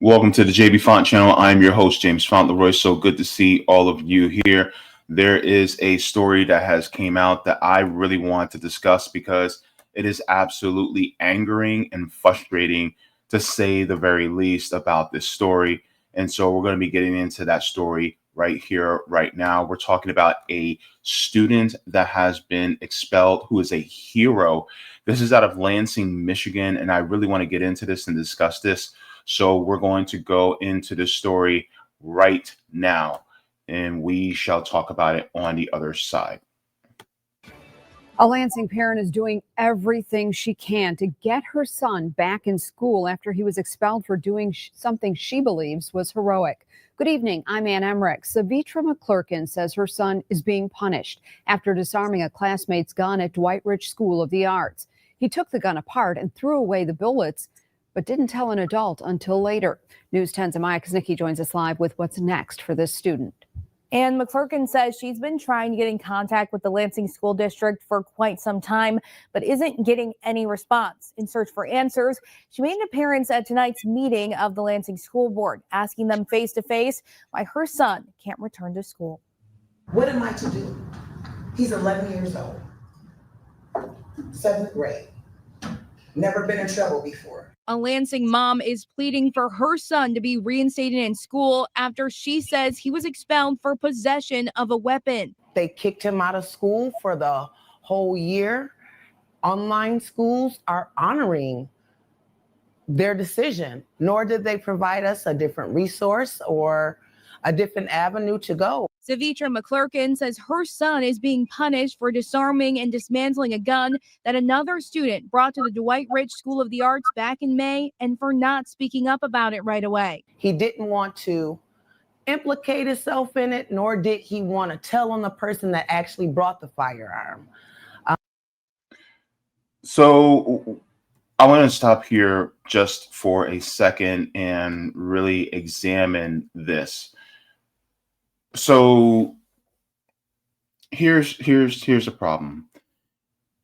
Welcome to the Jaybefaunt channel. I'm your host, James Fauntleroy. So good to see all of you here. There is a story that has came out that I really want to discuss because it is absolutely angering and frustrating, to say the very least, about this story. And so we're going to be getting into that story right here, right now. We're talking about a student that has been expelled, who is a hero. This is out of Lansing, Michigan, and I really want to get into this and discuss this. So we're going to go into the story right now, and we shall talk about it on the other side. A Lansing parent is doing everything she can to get her son back in school after he was expelled for doing something she believes was heroic. Good evening, I'm Ann Emmerich. Savitra McClurkin says her son is being punished after disarming a classmate's gun at Dwight Rich School of the Arts. He took the gun apart and threw away the bullets, but didn't tell an adult until later. News 10's Amaya Kaznicki joins us live with what's next for this student. And McClurkin says she's been trying to get in contact with the Lansing School District for quite some time, but isn't getting any response. In search for answers, she made an appearance at tonight's meeting of the Lansing School Board, asking them face to face why her son can't return to school. What am I to do? He's 11 years old, 7th grade, never been in trouble before. A Lansing mom is pleading for her son to be reinstated in school after she says he was expelled for possession of a weapon. They kicked him out of school for the whole year. Online schools are honoring their decision, nor did they provide us a different resource or a different avenue to go. Savitra McClurkin says her son is being punished for disarming and dismantling a gun that another student brought to the Dwight Rich School of the Arts back in May, and for not speaking up about it right away. He didn't want to implicate himself in it, nor did he want to tell on the person that actually brought the firearm. So I want to stop here just for a second and really examine this. So here's a problem.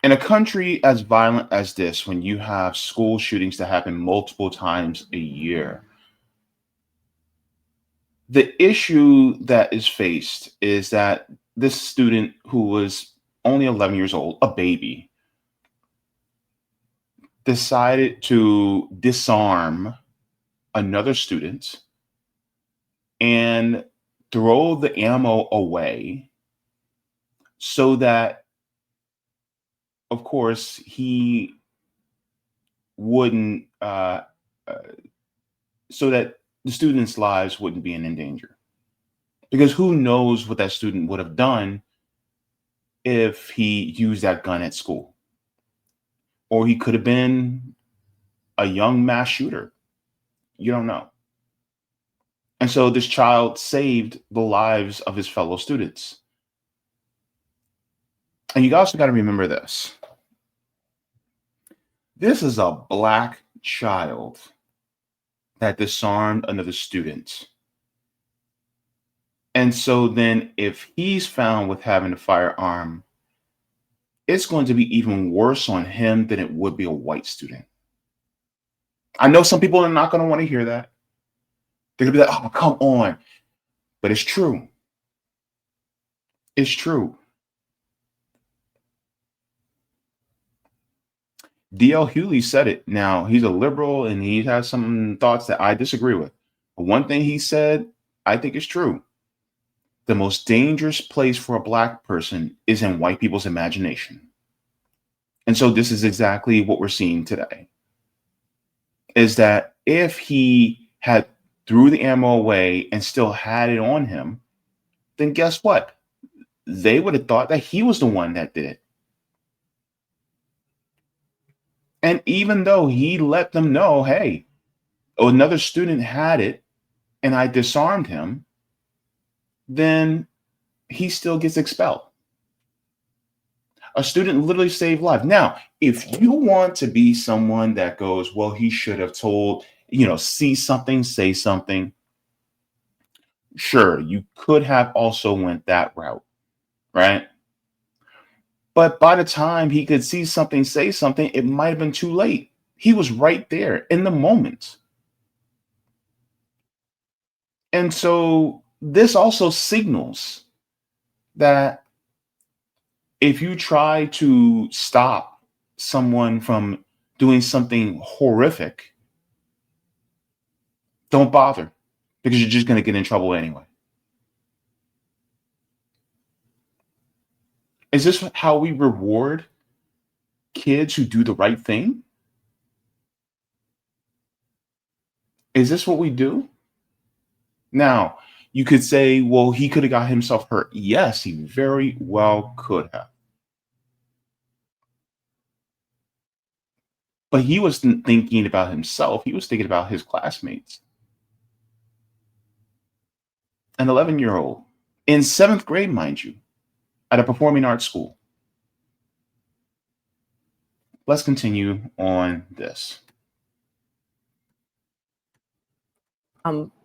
In a country as violent as this, when you have school shootings that happen multiple times a year, the issue that is faced is that this student, who was only 11 years old, a baby, decided to disarm another student and throw the ammo away so that, of course, he wouldn't, so that the students' lives wouldn't be in danger. Because who knows what that student would have done if he used that gun at school. Or he could have been a young mass shooter. You don't know. And so this child saved the lives of his fellow students. And you also got to remember this. This is a Black child that disarmed another student. And so then if he's found with having a firearm, it's going to be even worse on him than it would be a white student. I know some people are not going to want to hear that. They're going to be like, oh, come on. But it's true. It's true. D.L. Hughley said it. Now, he's a liberal and he has some thoughts that I disagree with. But one thing he said, I think is true. The most dangerous place for a Black person is in white people's imagination. And so this is exactly what we're seeing today. Is that if he had threw the ammo away and still had it on him, then guess what? They would have thought that he was the one that did it. And even though he let them know, hey, another student had it and I disarmed him, then he still gets expelled. A student literally saved life. Now, if you want to be someone that goes, well, he should have told, see something, say something. Sure, you could have also went that route, right? But by the time he could see something, say something, it might have been too late. He was right there in the moment. And so this also signals that if you try to stop someone from doing something horrific, don't bother, because you're just going to get in trouble anyway. Is this how we reward kids who do the right thing? Is this what we do? Now, you could say, well, he could have got himself hurt. Yes, he very well could have. But he wasn't thinking about himself. He was thinking about his classmates. An 11-year-old in 7th grade, mind you, at a performing arts school. Let's continue on this.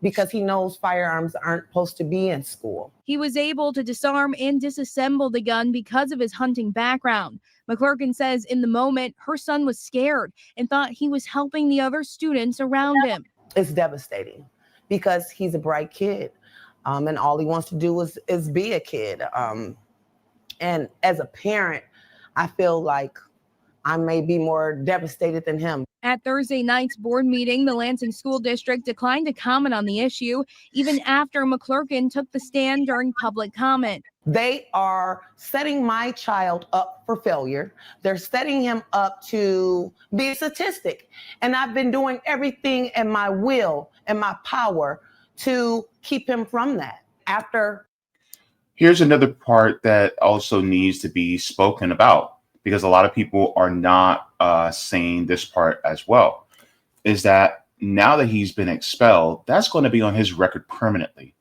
Because he knows firearms aren't supposed to be in school. He was able to disarm and disassemble the gun because of his hunting background. McClurkin says in the moment, her son was scared and thought he was helping the other students around him. It's devastating because he's a bright kid, and all he wants to do is be a kid. And as a parent, I feel like I may be more devastated than him. At Thursday night's board meeting, the Lansing School District declined to comment on the issue, even after McClurkin took the stand during public comment. They are setting my child up for failure. They're setting him up to be a statistic. And I've been doing everything in my will and my power to keep him from that. Here's another part that also needs to be spoken about, because a lot of people are not saying this part as well, is that now that he's been expelled, that's going to be on his record permanently,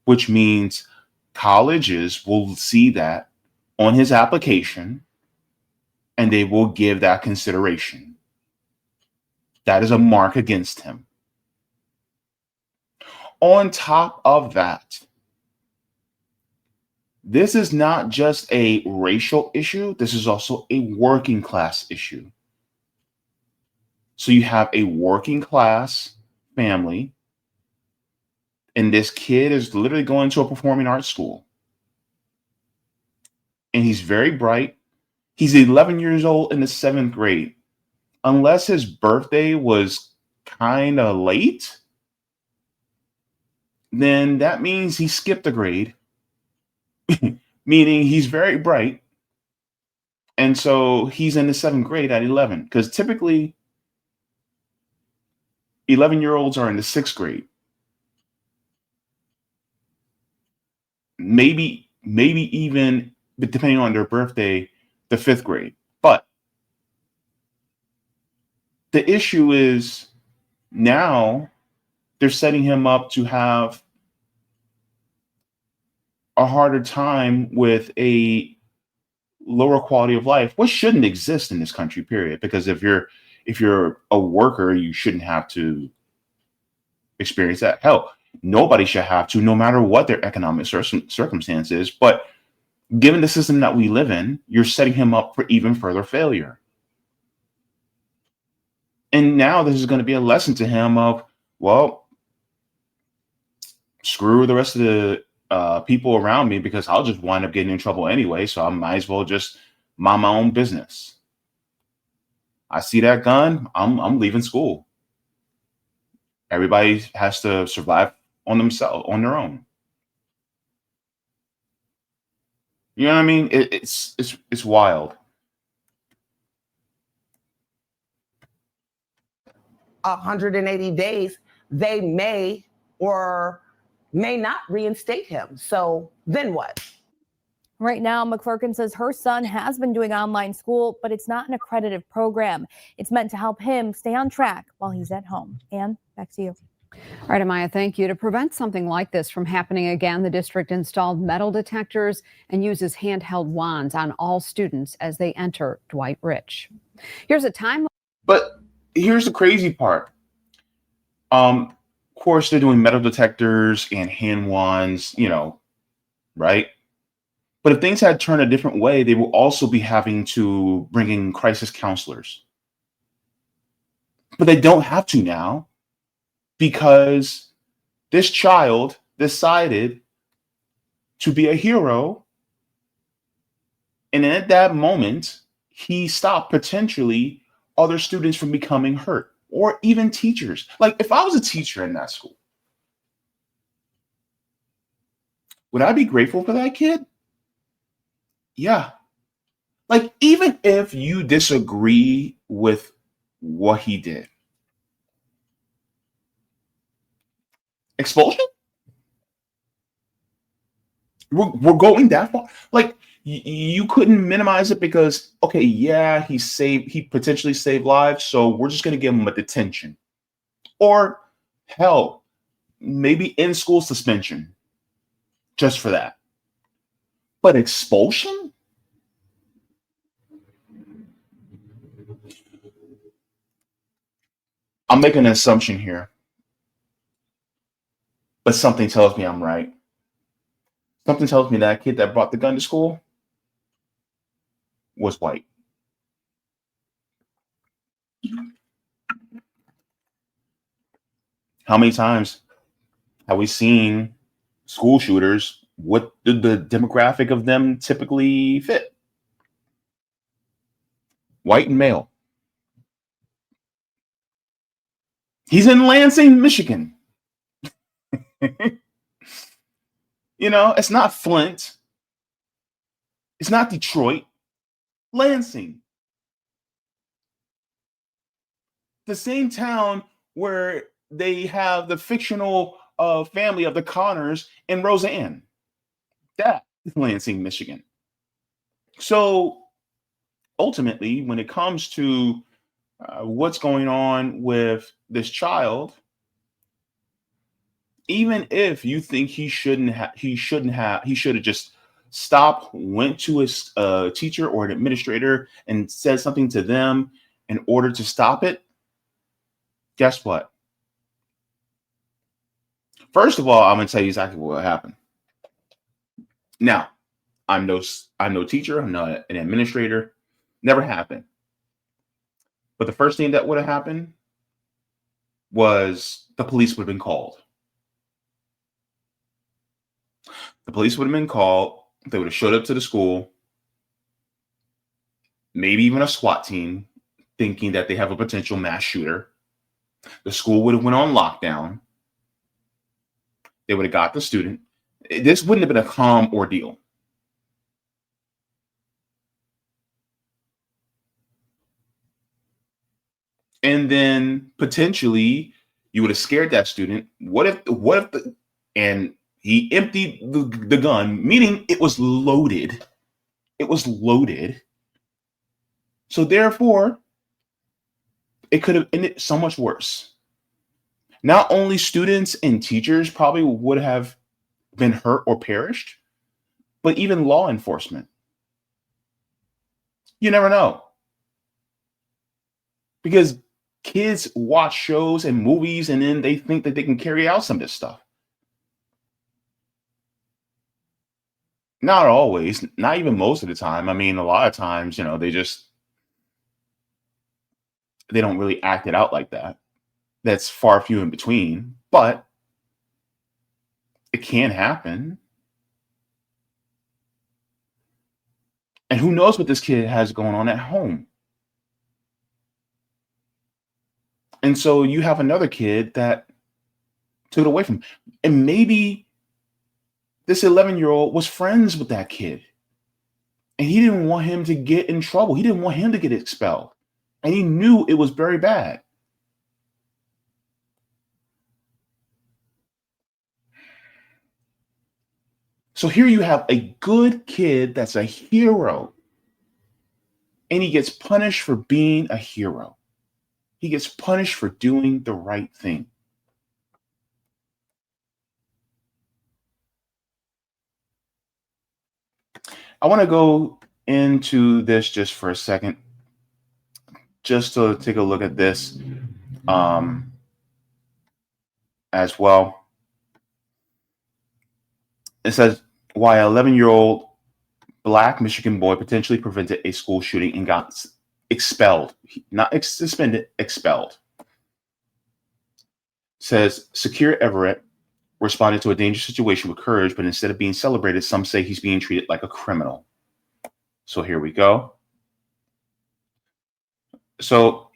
which means colleges will see that on his application and they will give that consideration. That is a mark against him. On top of that, this is not just a racial issue. This is also a working class issue. So you have a working class family, and this kid is literally going to a performing arts school. And he's very bright. He's 11 years old in the 7th grade. Unless his birthday was kind of late, then that means he skipped a grade. Meaning he's very bright. And so he's in the 7th grade at 11, because typically 11-year-olds are in the 6th grade. Maybe even, but depending on their birthday, the 5th grade. But the issue is now they're setting him up to have a harder time with a lower quality of life, which shouldn't exist in this country, period. Because if you're a worker, you shouldn't have to experience that. Hell, nobody should have to, no matter what their economic circumstances. But given the system that we live in, you're setting him up for even further failure. And now this is going to be a lesson to him of, well, screw the rest of the people around me, because I'll just wind up getting in trouble anyway. So I might as well just mind my own business. I see that gun, I'm leaving school. Everybody has to survive on themselves, on their own. You know what I mean? It's wild. 180 days, they may or may not reinstate him. So then what? Right now, McClurkin says her son has been doing online school, but it's not an accredited program. It's meant to help him stay on track while he's at home. Ann, back to you. All right, Amaya, thank you. To prevent something like this from happening again, the district installed metal detectors and uses handheld wands on all students as they enter Dwight Rich. Here's a time. But here's the crazy part. Of course, they're doing metal detectors and hand wands, right? But if things had turned a different way, they will also be having to bring in crisis counselors. But they don't have to now, because this child decided to be a hero. And at that moment, he stopped potentially other students from becoming hurt, or even teachers. Like, if I was a teacher in that school, would I be grateful for that kid? Yeah. Like, even if you disagree with what he did, expulsion? We're going that far? Like, you couldn't minimize it because, okay, yeah, he potentially saved lives, so we're just going to give him a detention. Or, hell, maybe in school suspension just for that. But expulsion? I'm making an assumption here, but something tells me I'm right. Something tells me that kid that brought the gun to school was white. How many times have we seen school shooters? What did the demographic of them typically fit? White and male. He's in Lansing, Michigan. It's not Flint. It's not Detroit. Lansing. The same town where they have the fictional family of the Connors and Roseanne. That is Lansing, Michigan. So ultimately, when it comes to what's going on with this child, even if you think he should have just stopped, went to his teacher or an administrator and said something to them in order to stop it, guess what? First of all, I'm going to tell you exactly what happened. Now, I'm no teacher. I'm not an administrator. Never happened. But the first thing that would have happened was the police would have been called. The police would have been called. They would have showed up to the school, maybe even a SWAT team, thinking that they have a potential mass shooter. The school would have went on lockdown. They would have got the student. This wouldn't have been a calm ordeal. And then potentially you would have scared that student. And he emptied the gun, meaning it was loaded. It was loaded. So therefore, it could have ended so much worse. Not only students and teachers probably would have been hurt or perished, but even law enforcement. You never know. Because kids watch shows and movies and then they think that they can carry out some of this stuff. Not always, not even most of the time. I mean, a lot of times, they don't really act it out like that. That's far few in between, but it can happen. And who knows what this kid has going on at home. And so you have another kid that took it away from him. And maybe this 11-year-old was friends with that kid. And he didn't want him to get in trouble. He didn't want him to get expelled. And he knew it was very bad. So here you have a good kid that's a hero. And he gets punished for being a hero. He gets punished for doing the right thing. I want to go into this just for a second, just to take a look at this as well. It says, why an 11-year-old Black Michigan boy potentially prevented a school shooting and got expelled, not suspended, expelled. Says Sakir Everett, responded to a dangerous situation with courage, but instead of being celebrated, some say he's being treated like a criminal. So here we go. So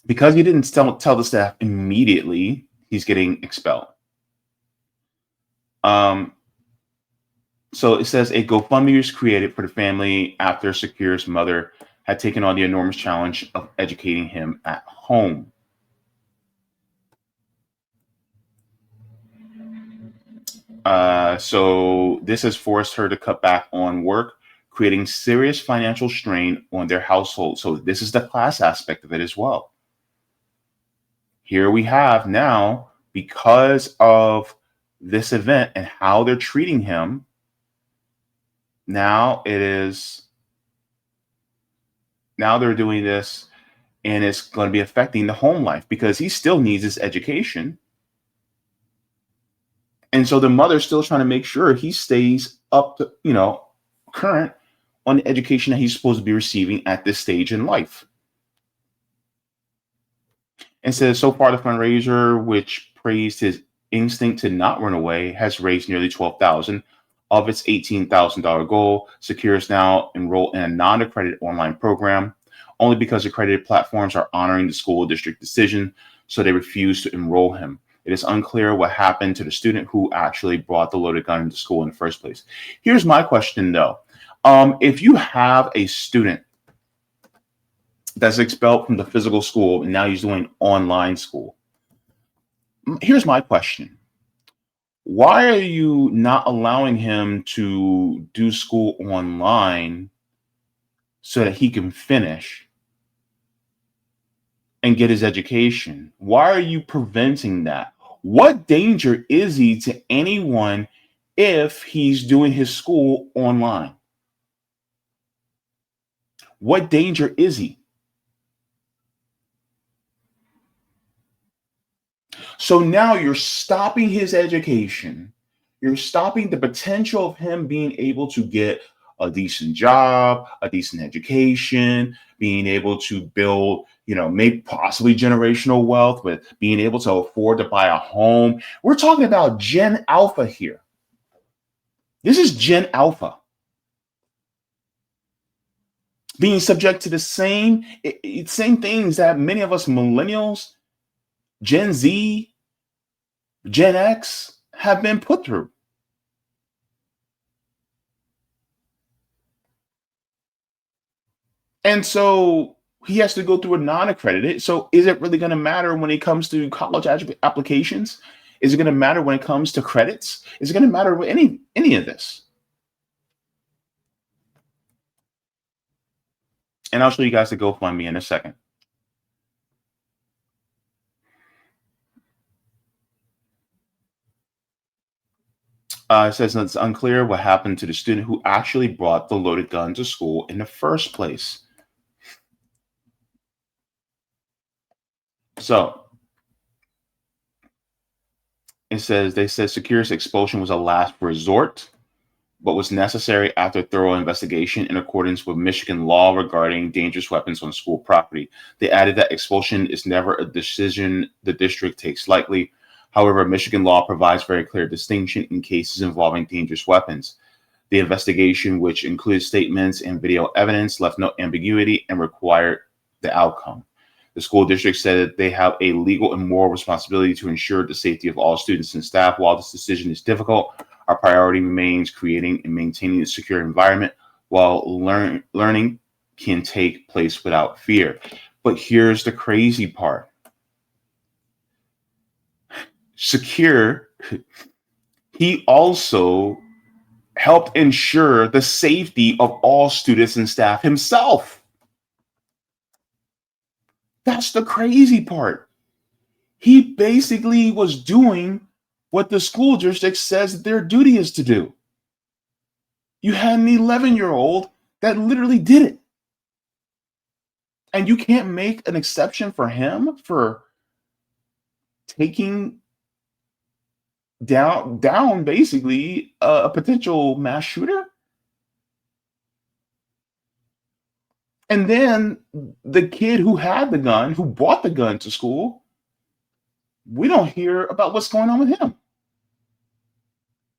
because he didn't tell the staff immediately, he's getting expelled. So it says a GoFundMe was created for the family after Sakir's mother had taken on the enormous challenge of educating him at home. So this has forced her to cut back on work, creating serious financial strain on their household. So this is the class aspect of it as well. Here we have now, because of this event and how they're treating him, now they're doing this, and it's going to be affecting the home life because he still needs his education. And so the mother's still trying to make sure he stays up to, current on the education that he's supposed to be receiving at this stage in life. And says so far the fundraiser, which praised his instinct to not run away, has raised nearly $12,000 of its $18,000 goal. Sakir is now enrolled in a non-accredited online program only because accredited platforms are honoring the school district decision, so they refuse to enroll him. It is unclear what happened to the student who actually brought the loaded gun into school in the first place. Here's my question, though. If you have a student that's expelled from the physical school and now he's doing online school, here's my question. Why are you not allowing him to do school online so that he can finish and get his education? Why are you preventing that? What danger is he to anyone if he's doing his school online? What danger is he? So now you're stopping his education. You're stopping the potential of him being able to get a decent job, a decent education, being able to build, maybe possibly generational wealth, with being able to afford to buy a home. We're talking about Gen Alpha here. This is Gen Alpha being subject to the same things that many of us millennials, Gen Z, Gen X have been put through. And so he has to go through a non-accredited. So is it really going to matter when it comes to college applications? Is it going to matter when it comes to credits? Is it going to matter with any of this? And I'll show you guys the GoFundMe in a second. It says it's unclear what happened to the student who actually brought the loaded gun to school in the first place. So it says they said Sakir's expulsion was a last resort, but was necessary after thorough investigation in accordance with Michigan law regarding dangerous weapons on school property. They added that expulsion is never a decision the district takes lightly. However, Michigan law provides very clear distinction in cases involving dangerous weapons. The investigation, which includes statements and video evidence, left no ambiguity and required the outcome. The school district said that they have a legal and moral responsibility to ensure the safety of all students and staff. While this decision is difficult, our priority remains creating and maintaining a secure environment while learning can take place without fear. But here's the crazy part. Sakir, he also helped ensure the safety of all students and staff himself. That's the crazy part. He basically was doing what the school district says that their duty is to do. You had an 11-year-old that literally did it. And you can't make an exception for him for taking down basically a potential mass shooter. And then the kid who had the gun, who brought the gun to school, we don't hear about what's going on with him.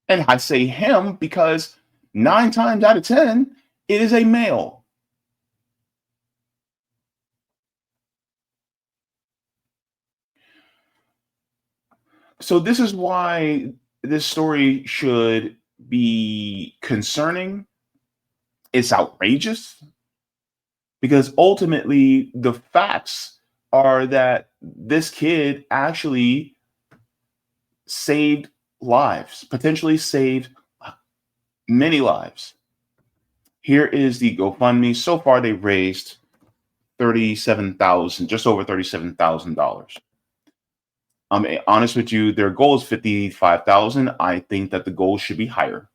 And I say him because 9 times out of 10, it is a male. So this is why this story should be concerning. It's outrageous because ultimately the facts are that this kid actually saved lives, potentially saved many lives. Here is the GoFundMe. So far, they raised $37,000, just over $37,000. I'm honest with you, their goal is 55,000. I think that the goal should be higher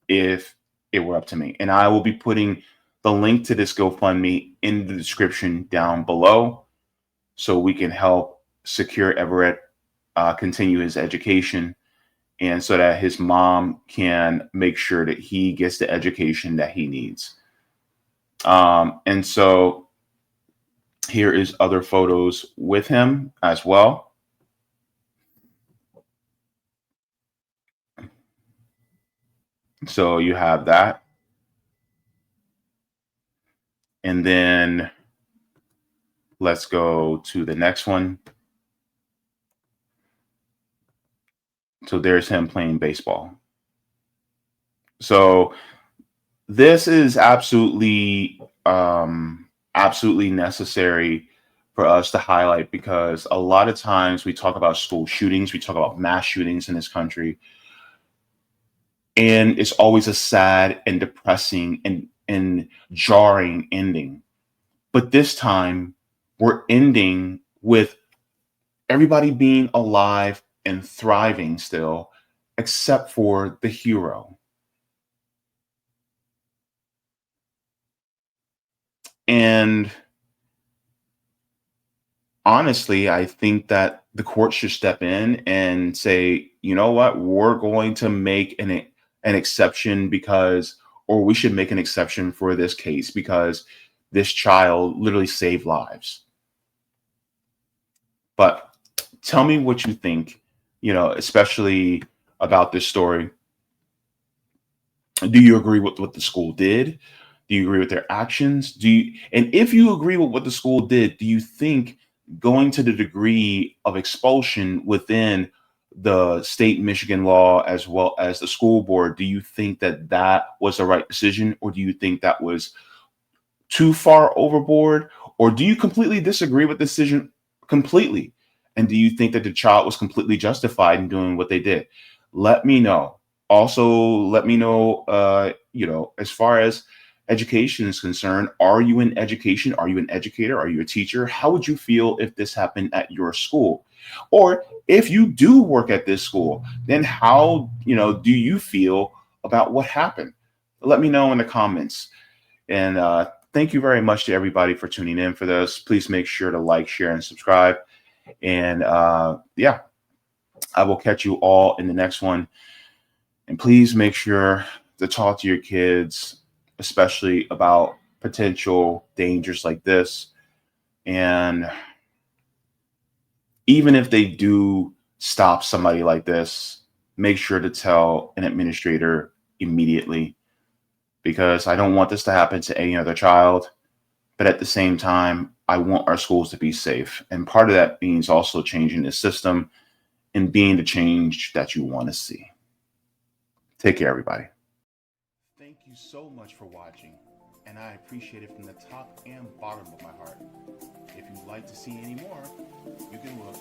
if it were up to me. And I will be putting the link to this GoFundMe in the description down below so we can help Sakir Everett continue his education, and so that his mom can make sure that he gets the education that he needs. And so here is other photos with him as well. So you have that. And then let's go to the next one. So there's him playing baseball. So this is absolutely necessary for us to highlight, because a lot of times we talk about school shootings, we talk about mass shootings in this country, and it's always a sad and depressing and jarring ending. But this time we're ending with everybody being alive and thriving still, except for the hero. And honestly, I think that the court should step in and say, you know what, we're going to make an exception because, or we should make an exception for this case because this child literally saved lives. But tell me what you think, especially about this story. Do you agree with what the school did? Do you agree with their actions? And if you agree with what the school did, do you think going to the degree of expulsion within the state Michigan law as well as the school board, do you think that that was the right decision, or do you think that was too far overboard, or do you completely disagree with the decision completely? And do you think that the child was completely justified in doing what they did? Let me know. Also, let me know, as far as education is concerned, are you in education? Are you an educator? Are you a teacher? How would you feel if this happened at your school? Or if you do work at this school, then how, do you feel about what happened? Let me know in the comments. And thank you very much to everybody for tuning in for this. Please make sure to like, share, and subscribe. And yeah, I will catch you all in the next one. And please make sure to talk to your kids, especially about potential dangers like this. And even if they do stop somebody like this, make sure to tell an administrator immediately, because I don't want this to happen to any other child. But at the same time, I want our schools to be safe. And part of that means also changing the system and being the change that you want to see. Take care, everybody. Thank you so much for watching, and I appreciate it from the top and bottom of my heart. If you'd like to see any more, you can look